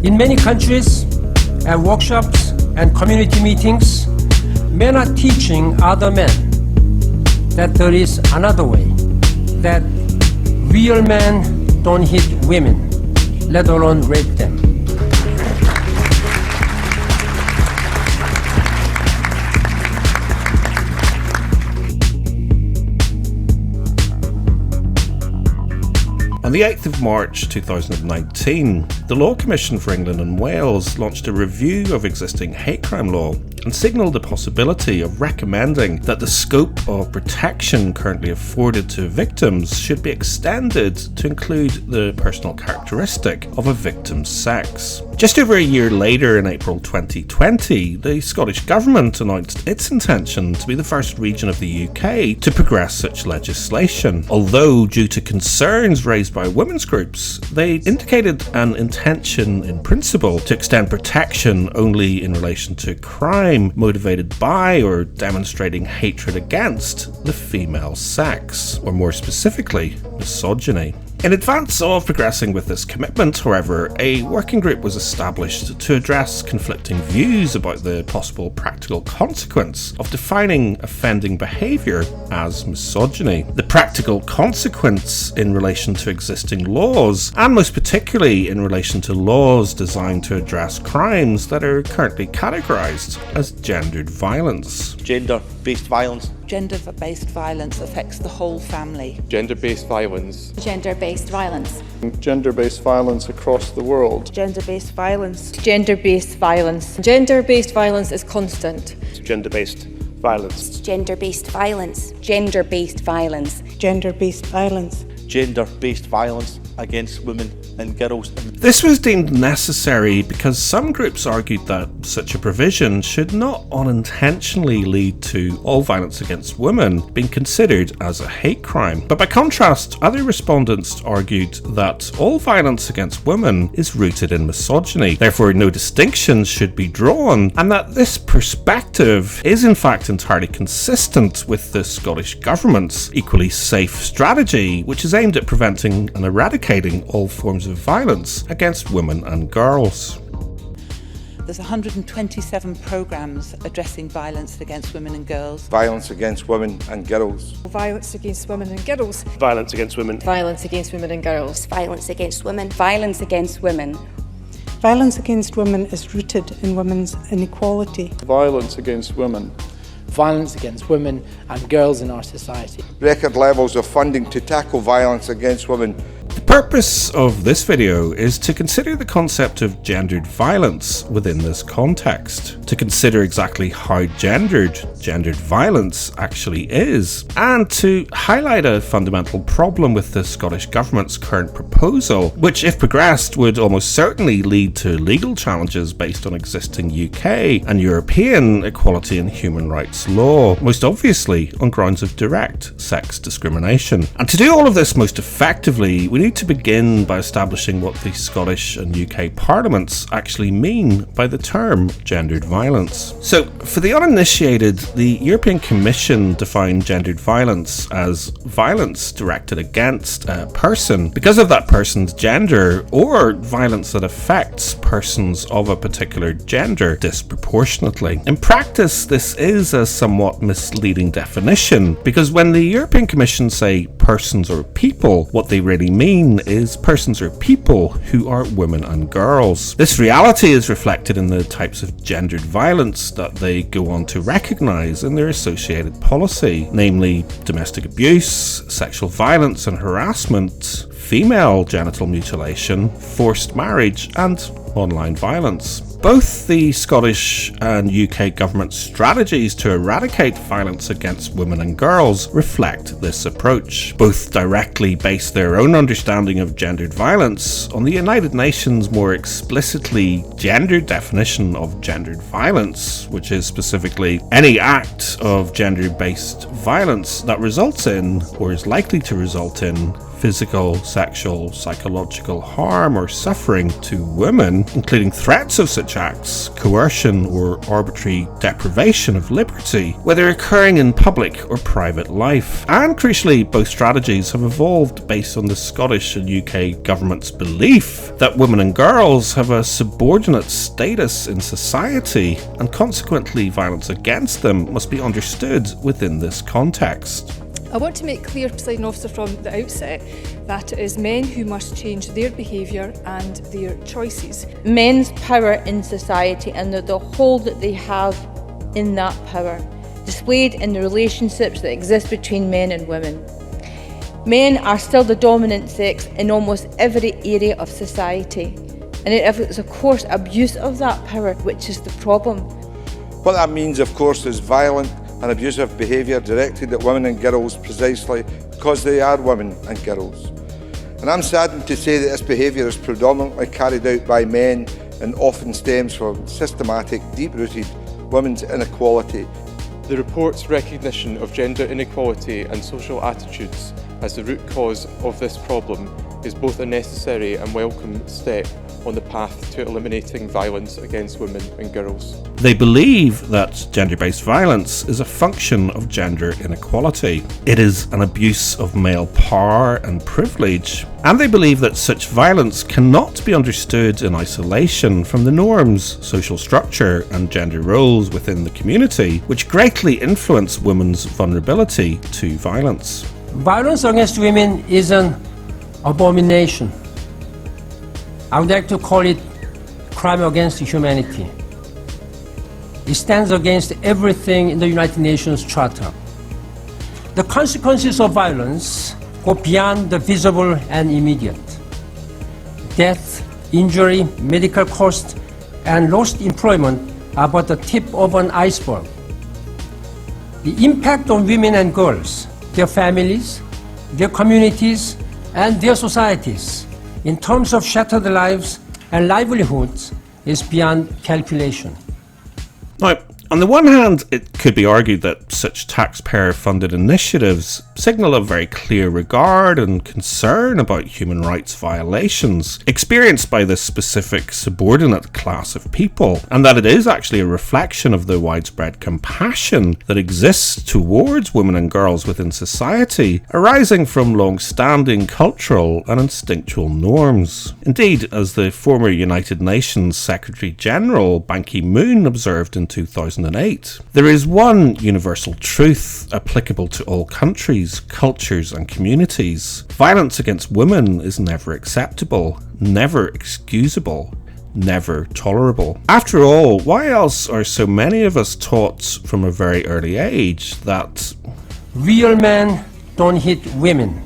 In many countries, at workshops and community meetings, men are teaching other men that there is another way, that real men don't hit women, let alone rape them. On the 8th of March 2019, the Law Commission for England and Wales launched a review of existing hate crime law and signalled the possibility of recommending that the scope of protection currently afforded to victims should be extended to include the personal characteristic of a victim's sex. Just over a year later, in April 2020, the Scottish Government announced its intention to be the first region of the UK to progress such legislation. Although, due to concerns raised by women's groups, they indicated an intention in principle to extend protection only in relation to crime motivated by or demonstrating hatred against the female sex, or more specifically, misogyny. In advance of progressing with this commitment, however, a working group was established to address conflicting views about the possible practical consequence of defining offending behaviour as misogyny. The practical consequence in relation to existing laws, and most particularly in relation to laws designed to address crimes that are currently categorised as gendered violence. Gender-based violence. Gender-based violence affects the whole family. Gender-based violence. Gender-based violence. Gender-based violence across the world. Gender-based violence. Gender-based violence. Gender-based violence is constant. Gender-based violence. Gender-based violence. Gender-based violence. Gender-based violence. Gender-based violence against women and girls. This was deemed necessary because some groups argued that such a provision should not unintentionally lead to all violence against women being considered as a hate crime. But by contrast, other respondents argued that all violence against women is rooted in misogyny, therefore no distinctions should be drawn, and that this perspective is in fact entirely consistent with the Scottish Government's equally safe strategy, which is aimed at preventing and eradicating all forms of violence against women and girls. There's 127 programmes addressing violence against women and girls. Violence against women and girls. Violence against women and girls. Violence against women. Violence against women and girls. Violence against women. Violence against women. Violence against women is rooted in women's inequality. Violence against women. Violence against women and girls in our society. Record levels of funding to tackle violence against women. The purpose of this video is to consider the concept of gendered violence within this context, to consider exactly how gendered violence actually is, and to highlight a fundamental problem with the Scottish Government's current proposal, which if progressed would almost certainly lead to legal challenges based on existing UK and European equality and human rights law, most obviously on grounds of direct sex discrimination. And to do all of this most effectively, we need to begin by establishing what the Scottish and UK parliaments actually mean by the term gendered violence. So, for the uninitiated, the European Commission defined gendered violence as violence directed against a person because of that person's gender, or violence that affects persons of a particular gender disproportionately. In practice, this is a somewhat misleading definition, because when the European Commission say persons or people, what they really mean is persons or people who are women and girls. This reality is reflected in the types of gendered violence that they go on to recognise in their associated policy, namely domestic abuse, sexual violence and harassment, female genital mutilation, forced marriage and online violence. Both the Scottish and UK government strategies to eradicate violence against women and girls reflect this approach. Both directly base their own understanding of gendered violence on the United Nations' more explicitly gendered definition of gendered violence, which is specifically any act of gender-based violence that results in, or is likely to result in, physical, sexual, psychological harm or suffering to women, including threats of such acts, coercion or arbitrary deprivation of liberty, whether occurring in public or private life. And crucially, both strategies have evolved based on the Scottish and UK government's belief that women and girls have a subordinate status in society, and consequently violence against them must be understood within this context. I want to make clear, Presiding Officer, from the outset that it is men who must change their behaviour and their choices. Men's power in society and the hold that they have in that power, displayed in the relationships that exist between men and women. Men are still the dominant sex in almost every area of society, and it is of course abuse of that power which is the problem. What that means, of course, is violent and abusive behaviour directed at women and girls precisely because they are women and girls. And I'm saddened to say that this behaviour is predominantly carried out by men and often stems from systematic, deep-rooted women's inequality. The report's recognition of gender inequality and social attitudes as the root cause of this problem is both a necessary and welcome step on the path to eliminating violence against women and girls. They believe that gender-based violence is a function of gender inequality. It is an abuse of male power and privilege, and they believe that such violence cannot be understood in isolation from the norms, social structure and gender roles within the community, which greatly influence women's vulnerability to violence. Violence against women is an abomination. I would like to call it crime against humanity. It stands against everything in the United Nations Charter. The consequences of violence go beyond the visible and immediate. Death, injury, medical cost, and lost employment are but the tip of an iceberg. The impact on women and girls, their families, their communities, and their societies in terms of shattered lives and livelihoods is beyond calculation. Now, on the one hand, it could be argued that such taxpayer-funded initiatives signal a very clear regard and concern about human rights violations experienced by this specific subordinate class of people, and that it is actually a reflection of the widespread compassion that exists towards women and girls within society, arising from long-standing cultural and instinctual norms. Indeed, as the former United Nations Secretary-General Ban Ki-moon observed in 2008, there is one universal truth applicable to all countries, cultures and communities. Violence against women is never acceptable, never excusable, never tolerable. After all, why else are so many of us taught from a very early age that real men don't hit women,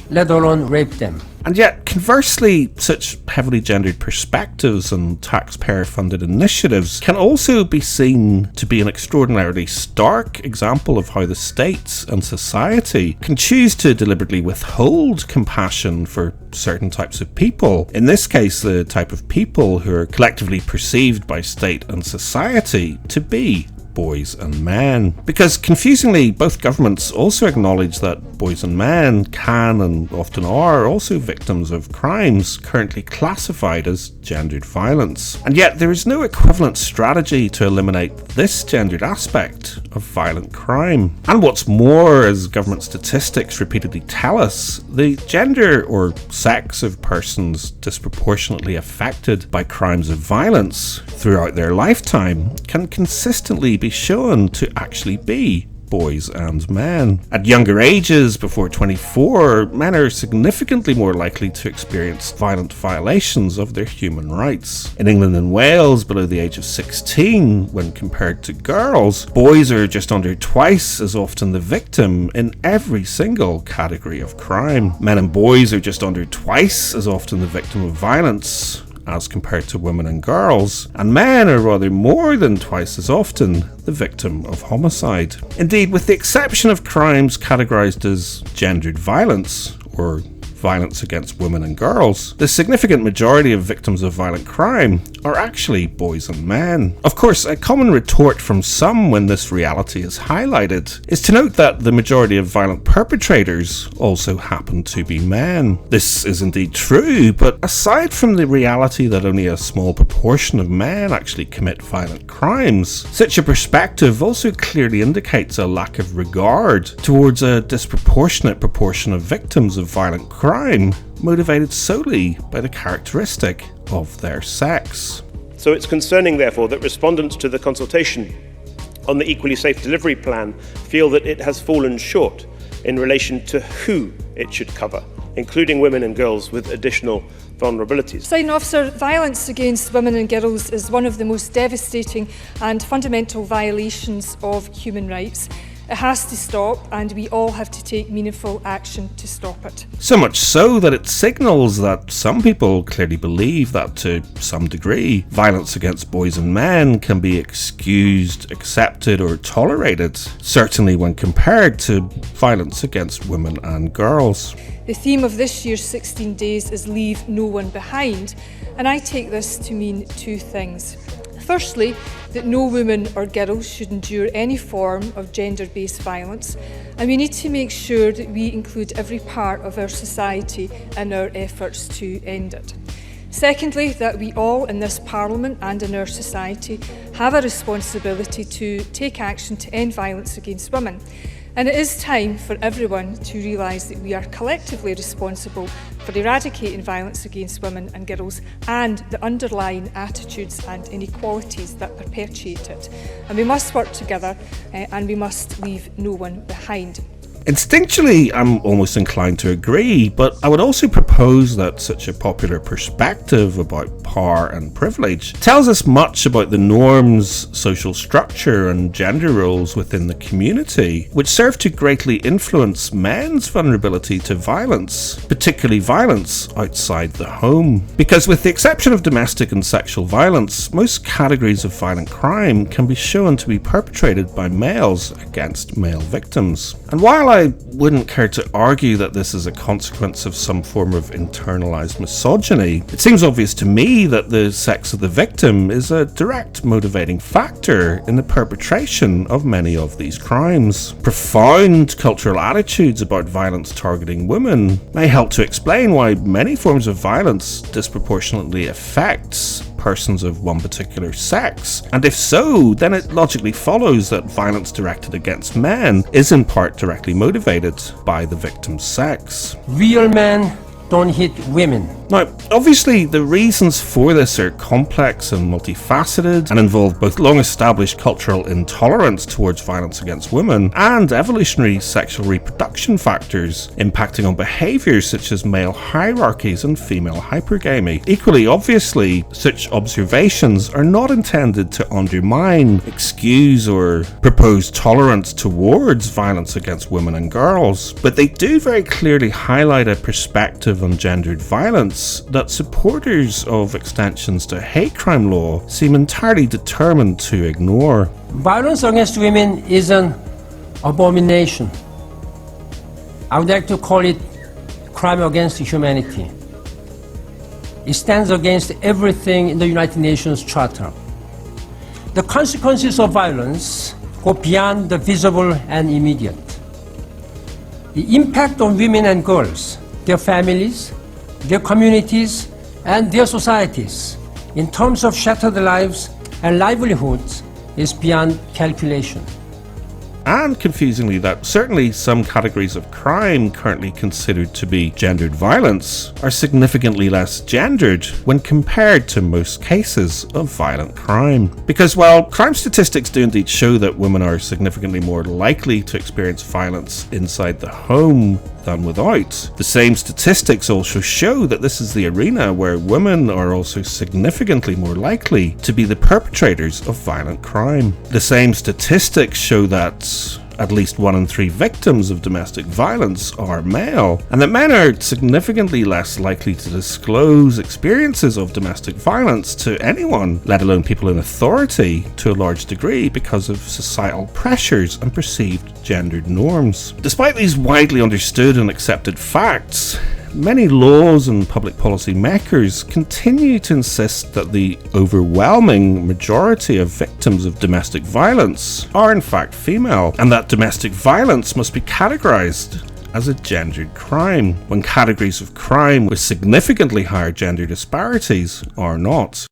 let alone rape them? And yet, conversely, such heavily gendered perspectives and taxpayer-funded initiatives can also be seen to be an extraordinarily stark example of how the state and society can choose to deliberately withhold compassion for certain types of people. In this case, the type of people who are collectively perceived by state and society to be boys and men. Because confusingly, both governments also acknowledge that boys and men can and often are also victims of crimes currently classified as gendered violence. And yet there is no equivalent strategy to eliminate this gendered aspect of violent crime. And what's more, as government statistics repeatedly tell us, the gender or sex of persons disproportionately affected by crimes of violence throughout their lifetime can consistently be shown to actually be boys and men. At younger ages, before 24, men are significantly more likely to experience violent violations of their human rights. In England and Wales, below the age of 16, when compared to girls, boys are just under twice as often the victim in every single category of crime. Men and boys are just under twice as often the victim of violence as compared to women and girls, and men are rather more than twice as often the victim of homicide. Indeed, with the exception of crimes categorised as gendered violence, or violence against women and girls, the significant majority of victims of violent crime are actually boys and men. Of course, a common retort from some when this reality is highlighted is to note that the majority of violent perpetrators also happen to be men. This is indeed true, but aside from the reality that only a small proportion of men actually commit violent crimes, such a perspective also clearly indicates a lack of regard towards a disproportionate proportion of victims of violent crime motivated solely by the characteristic of their sex. So it's concerning, therefore, that respondents to the consultation on the Equally Safe Delivery Plan feel that it has fallen short in relation to who it should cover, including women and girls with additional vulnerabilities. Presiding Officer, violence against women and girls is one of the most devastating and fundamental violations of human rights. It has to stop, and we all have to take meaningful action to stop it. So much so that it signals that some people clearly believe that to some degree, violence against boys and men can be excused, accepted or tolerated, certainly when compared to violence against women and girls. The theme of this year's 16 days is Leave No One Behind, and I take this to mean two things. Firstly, that no woman or girl should endure any form of gender-based violence, and we need to make sure that we include every part of our society in our efforts to end it. Secondly, that we all in this Parliament and in our society have a responsibility to take action to end violence against women. And it is time for everyone to realise that we are collectively responsible for eradicating violence against women and girls and the underlying attitudes and inequalities that perpetuate it. And we must work together and we must leave no one behind. Instinctually, I'm almost inclined to agree, but I would also propose that such a popular perspective about power and privilege tells us much about the norms, social structure and gender roles within the community, which serve to greatly influence men's vulnerability to violence, particularly violence outside the home. Because with the exception of domestic and sexual violence, most categories of violent crime can be shown to be perpetrated by males against male victims. And while I wouldn't care to argue that this is a consequence of some form of internalized misogyny, it seems obvious to me that the sex of the victim is a direct motivating factor in the perpetration of many of these crimes. Profound cultural attitudes about violence targeting women may help to explain why many forms of violence disproportionately affects persons of one particular sex, and if so, then it logically follows that violence directed against men is in part directly motivated by the victim's sex. Real men don't hit women. Now, obviously, the reasons for this are complex and multifaceted and involve both long-established cultural intolerance towards violence against women and evolutionary sexual reproduction factors impacting on behaviours such as male hierarchies and female hypergamy. Equally obviously, such observations are not intended to undermine, excuse or propose tolerance towards violence against women and girls, but they do very clearly highlight a perspective on gendered violence that supporters of extensions to hate crime law seem entirely determined to ignore. Violence against women is an abomination. I would like to call it crime against humanity. It stands against everything in the United Nations Charter. The consequences of violence go beyond the visible and immediate. The impact on women and girls, their families, their communities, and their societies, in terms of shattered lives and livelihoods, is beyond calculation. And confusingly, that certainly some categories of crime currently considered to be gendered violence are significantly less gendered when compared to most cases of violent crime. Because while crime statistics do indeed show that women are significantly more likely to experience violence inside the home than without, the same statistics also show that this is the arena where women are also significantly more likely to be the perpetrators of violent crime. The same statistics show that at least 1 in 3 victims of domestic violence are male, and that men are significantly less likely to disclose experiences of domestic violence to anyone, let alone people in authority, to a large degree because of societal pressures and perceived gendered norms. Despite these widely understood and accepted facts, many laws and public policy makers continue to insist that the overwhelming majority of victims of domestic violence are in fact female, and that domestic violence must be categorised as a gendered crime, when categories of crime with significantly higher gender disparities are not.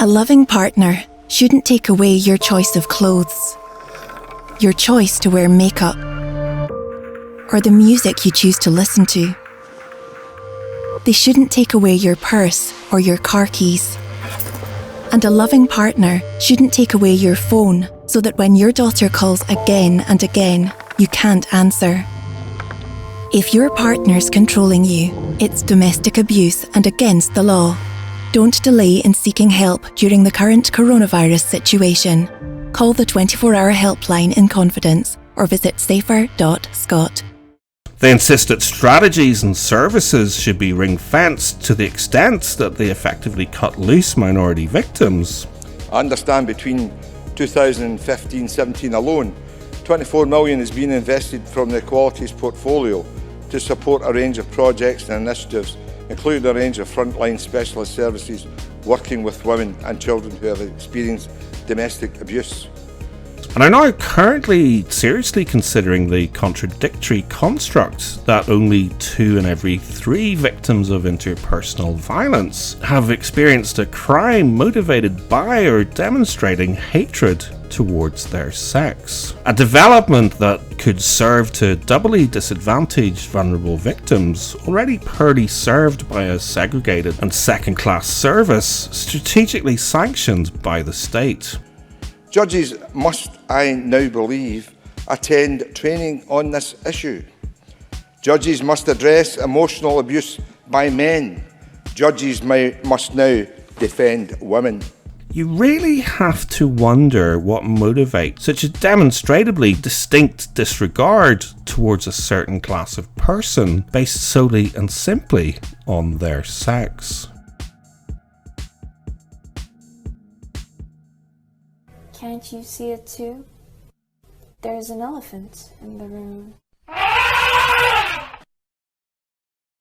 A loving partner shouldn't take away your choice of clothes, your choice to wear makeup, or the music you choose to listen to. They shouldn't take away your purse or your car keys. And a loving partner shouldn't take away your phone so that when your daughter calls again and again, you can't answer. If your partner's controlling you, it's domestic abuse and against the law. Don't delay in seeking help during the current coronavirus situation. Call the 24-hour helpline in confidence or visit safer.scot. They insist that strategies and services should be ring-fenced to the extent that they effectively cut loose minority victims. I understand between 2015-17 alone, 24 million has been invested from the Equalities portfolio to support a range of projects and initiatives, including a range of frontline specialist services working with women and children who have experienced domestic abuse. And are now currently seriously considering the contradictory construct that only 2 in every 3 victims of interpersonal violence have experienced a crime motivated by or demonstrating hatred towards their sex. A development that could serve to doubly disadvantage vulnerable victims already poorly served by a segregated and second-class service strategically sanctioned by the state. Judges must, I now believe, attend training on this issue. Judges must address emotional abuse by men. Judges must now defend women. You really have to wonder what motivates such a demonstrably distinct disregard towards a certain class of person based solely and simply on their sex. Can't you see it too? There's an elephant in the room.